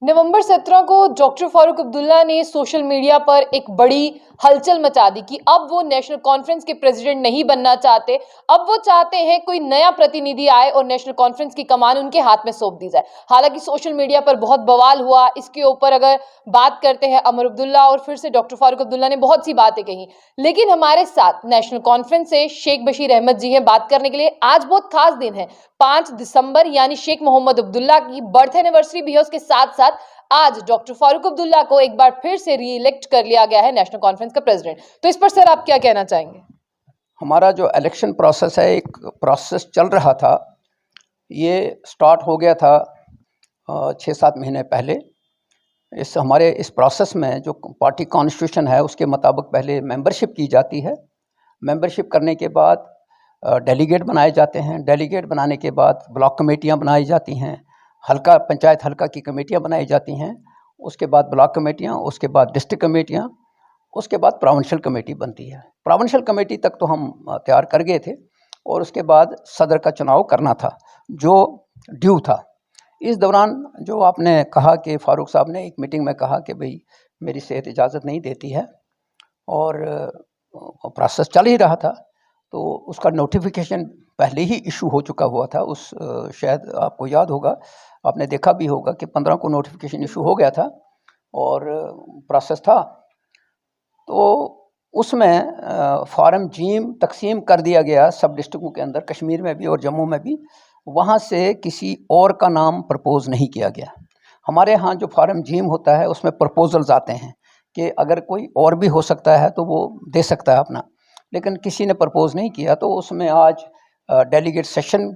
नवंबर 17 को डॉक्टर फारूक अब्दुल्ला ने social media पर एक बड़ी हलचल मचा दी कि अब वो नेशनल कॉन्फ्रेंस के प्रेसिडेंट नहीं बनना चाहते। अब वो चाहते हैं कोई नया प्रतिनिधि आए और नेशनल कॉन्फ्रेंस की कमान उनके हाथ में सौंप दी जाए। हालांकि सोशल मीडिया पर बहुत बवाल हुआ इसके ऊपर। अगर बात करते हैं अमर अब्दुल्ला और फिर से डॉक्टर फारूक अब्दुल्ला ने बहुत सी बातें कही, लेकिन हमारे साथ नेशनल कॉन्फ्रेंस से शेख बशीर अहमद जी हैं बात करने के लिए। आज बहुत खास दिन है, 5 दिसंबर, यानी शेख मोहम्मद अब्दुल्ला की बर्थ एनिवर्सरी भी है। उसके साथ साथ आज डॉक्टर फारूक अब्दुल्ला को एक बार फिर से री इलेक्ट कर लिया गया है नेशनल कॉन्फ्रेंस का प्रेसिडेंट। तो इस पर सर आप क्या कहना चाहेंगे? हमारा जो इलेक्शन प्रोसेस है, एक प्रोसेस चल रहा था, ये स्टार्ट हो गया था 6-7 महीने पहले। इस प्रोसेस में जो पार्टी कॉन्स्टिट्यूशन है उसके मुताबिक पहले मेंबरशिप की जाती है। मेंबरशिप करने के बाद डेलीगेट बनाए जाते हैं। डेलीगेट बनाने के बाद ब्लॉक कमेटियां बनाई जाती हैं, हल्का पंचायत हल्का की कमेटियां बनाई जाती हैं, उसके बाद ब्लॉक कमेटियां, उसके बाद डिस्ट्रिक्ट कमेटियां, उसके बाद प्रोविंशियल कमेटी बनती है। प्रोविंशियल कमेटी तक तो हम तैयार कर गए थे और उसके बाद सदर का चुनाव करना था जो ड्यू था। इस दौरान जो आपने कहा कि फारूक साहब ने एक मीटिंग में कहा कि भाई मेरी सेहत इजाज़त नहीं देती है और प्रोसेस चल ही रहा था, तो उसका नोटिफिकेशन पहले ही इशू हो चुका हुआ था। शायद आपको याद होगा, आपने देखा भी होगा कि 15 को नोटिफिकेशन इशू हो गया था और प्रोसेस था। तो उसमें फार्म जीम तकसीम कर दिया गया सब डिस्ट्रिक्टों के अंदर, कश्मीर में भी और जम्मू में भी। वहाँ से किसी और का नाम प्रपोज़ नहीं किया गया। हमारे यहाँ जो फार्म जीम होता है उसमें प्रपोजल्स आते हैं कि अगर कोई और भी हो सकता है तो वो दे सकता है अपना, लेकिन किसी ने प्रपोज़ नहीं किया। तो उसमें आज डेलीगेट सेशन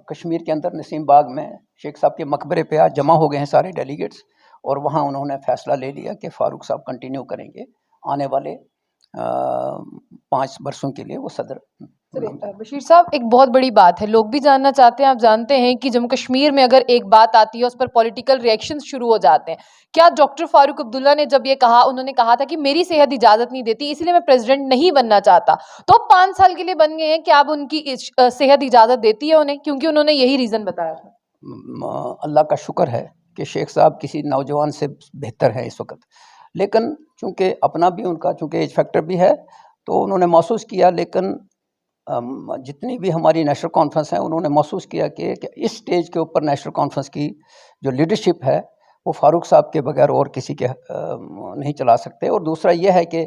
कश्मीर के अंदर नसीम बाग में शेख साहब के मकबरे पे आज जमा हो गए हैं सारे डेलीगेट्स, और वहाँ उन्होंने फ़ैसला ले लिया कि फ़ारूक साहब कंटिन्यू करेंगे आने वाले 5 वर्षों के लिए वो सदर। बशीर साहब, एक बहुत बड़ी बात है, लोग भी जानना चाहते हैं। आप जानते हैं कि जम्मू कश्मीर में अगर एक बात आती है उस पर पॉलिटिकल रिएक्शंस शुरू हो जाते हैं। क्या डॉक्टर फारूक अब्दुल्ला ने जब ये कहा, उन्होंने कहा था कि मेरी सेहत इजाजत नहीं देती इसलिए मैं प्रेसिडेंट नहीं बनना चाहता, तो 5 साल के लिए बन गए हैं, क्या अब उनकी सेहत इजाजत देती है उन्हें? क्योंकि उन्होंने यही रीजन बताया था। अल्लाह का शुक्र है कि शेख साहब किसी नौजवान से बेहतर है इस वक्त, लेकिन चूँकि अपना भी उनका चूँकि एज फैक्टर भी है तो उन्होंने महसूस किया। लेकिन जितनी भी हमारी नेशनल कॉन्फ्रेंस है उन्होंने महसूस किया कि इस स्टेज के ऊपर नेशनल कॉन्फ्रेंस की जो लीडरशिप है वो फारूक साहब के बगैर और किसी के नहीं चला सकते। और दूसरा ये है कि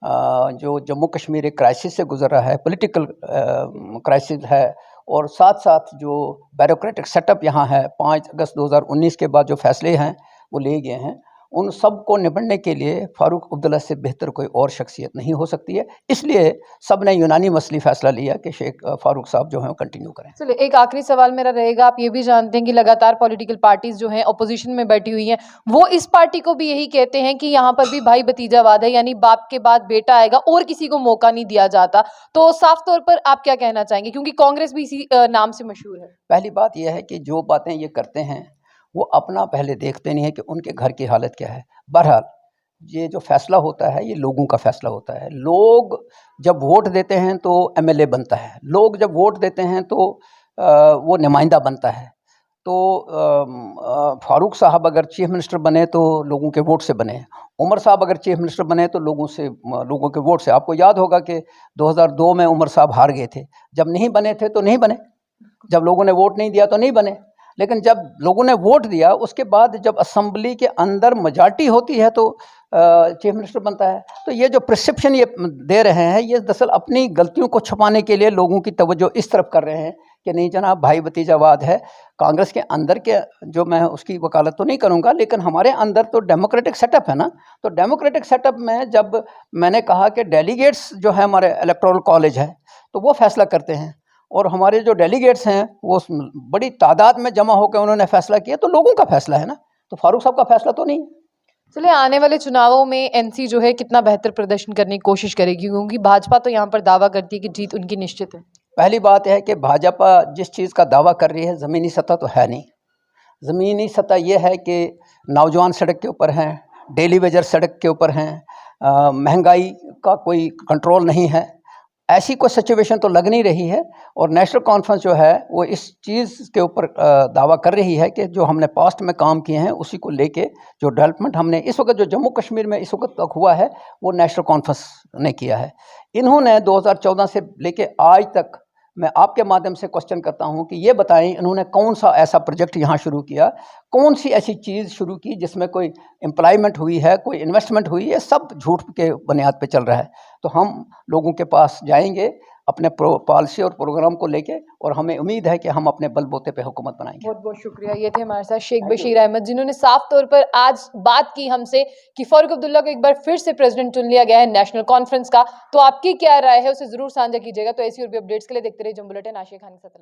जो जम्मू कश्मीर एक क्राइसिस से गुजर रहा है, पॉलिटिकल क्राइसिस है, और साथ साथ जो ब्यूरोक्रेटिक सेटअप यहाँ है, 5 अगस्त 2019 के बाद जो फैसले हैं वो लिए गए हैं, उन सब को निपटने के लिए फारूक अब्दुल्ला से बेहतर कोई और शख्सियत नहीं हो सकती है। इसलिए सब ने यूनानी मसली फैसला लिया कि शेख फारूक साहब जो हैं वो कंटिन्यू करें। चलिए, एक आखिरी सवाल मेरा रहेगा। आप ये भी जानते हैं कि लगातार पॉलिटिकल पार्टीज जो हैं अपोजिशन में बैठी हुई हैं, वो इस पार्टी को भी यही कहते हैं कि यहाँ पर भी भाई भतीजावाद है, यानी बाप के बाद बेटा आएगा और किसी को मौका नहीं दिया जाता। तो साफ तौर पर आप क्या कहना चाहेंगे, क्योंकि कांग्रेस भी इसी नाम से मशहूर है? पहली बात यह है कि जो बातें ये करते हैं वो अपना पहले देखते नहीं है कि उनके घर की हालत क्या है। बहरहाल ये जो फैसला होता है ये लोगों का फैसला होता है। लोग जब वोट देते हैं तो एमएलए बनता है, लोग जब वोट देते हैं तो वो नुमाइंदा बनता है। तो फारूक साहब अगर चीफ मिनिस्टर बने तो लोगों के वोट से बने, उमर साहब अगर चीफ मिनिस्टर बने तो लोगों के वोट से। आपको याद होगा कि 2002 में उमर साहब हार गए थे, जब नहीं बने थे तो नहीं बने, जब लोगों ने वोट नहीं दिया तो नहीं बने। लेकिन जब लोगों ने वोट दिया उसके बाद जब असेंबली के अंदर मेजॉरिटी होती है तो चीफ मिनिस्टर बनता है। तो ये जो प्रिस्क्रिप्शन ये दे रहे हैं ये दरअसल अपनी गलतियों को छुपाने के लिए लोगों की तवज्जो इस तरफ कर रहे हैं कि नहीं जनाब भाई भतीजावाद है। कांग्रेस के अंदर के जो मैं उसकी वकालत तो नहीं करूँगा, लेकिन हमारे अंदर तो डेमोक्रेटिक सेटअप है ना। तो डेमोक्रेटिक सेटअप में जब मैंने कहा कि डेलीगेट्स जो है हमारे इलेक्टोरल कॉलेज है तो वो फैसला करते हैं, और हमारे जो डेलीगेट्स हैं वो बड़ी तादाद में जमा होकर उन्होंने फैसला किया, तो लोगों का फैसला है ना, तो फारूक साहब का फैसला तो नहीं। चलिए, आने वाले चुनावों में एनसी जो है कितना बेहतर प्रदर्शन करने की कोशिश करेगी, क्योंकि भाजपा तो यहाँ पर दावा करती है कि जीत उनकी निश्चित है? पहली बात है कि भाजपा जिस चीज़ का दावा कर रही है ज़मीनी सतह तो है नहीं। ज़मीनी सतह यह है कि नौजवान सड़क के ऊपर हैं, डेली वेजर सड़क के ऊपर हैं, महंगाई का कोई कंट्रोल नहीं है, ऐसी कोई सिचुएशन तो लग नहीं रही है। और नेशनल कॉन्फ्रेंस जो है वो इस चीज़ के ऊपर दावा कर रही है कि जो हमने पास्ट में काम किए हैं उसी को लेके जो डेवलपमेंट हमने इस वक्त जो जम्मू कश्मीर में इस वक्त तक हुआ है वो नेशनल कॉन्फ्रेंस ने किया है। इन्होंने 2014 से लेके आज तक, मैं आपके माध्यम से क्वेश्चन करता हूं कि ये बताएं इन्होंने कौन सा ऐसा प्रोजेक्ट यहाँ शुरू किया, कौन सी ऐसी चीज़ शुरू की जिसमें कोई एम्प्लॉयमेंट हुई है, कोई इन्वेस्टमेंट हुई है। सब झूठ के बुनियाद पे चल रहा है। तो हम लोगों के पास जाएंगे अपने पॉलिसी और प्रोग्राम को लेके, और हमें उम्मीद है कि हम अपने बलबूते पे हुकूमत बनाएंगे। बहुत बहुत शुक्रिया। ये थे हमारे साथ शेख बशीर अहमद, जिन्होंने साफ तौर पर आज बात की हमसे कि फारूक अब्दुल्ला को एक बार फिर से प्रेसिडेंट चुन लिया गया है नेशनल कॉन्फ्रेंस का। तो आपकी क्या राय है उसे जरूर साझा कीजिएगा। तो ऐसी और भी अपडेट्स के लिए देखते रहिए जंग बुलेटिन। आशिया खान के साथ।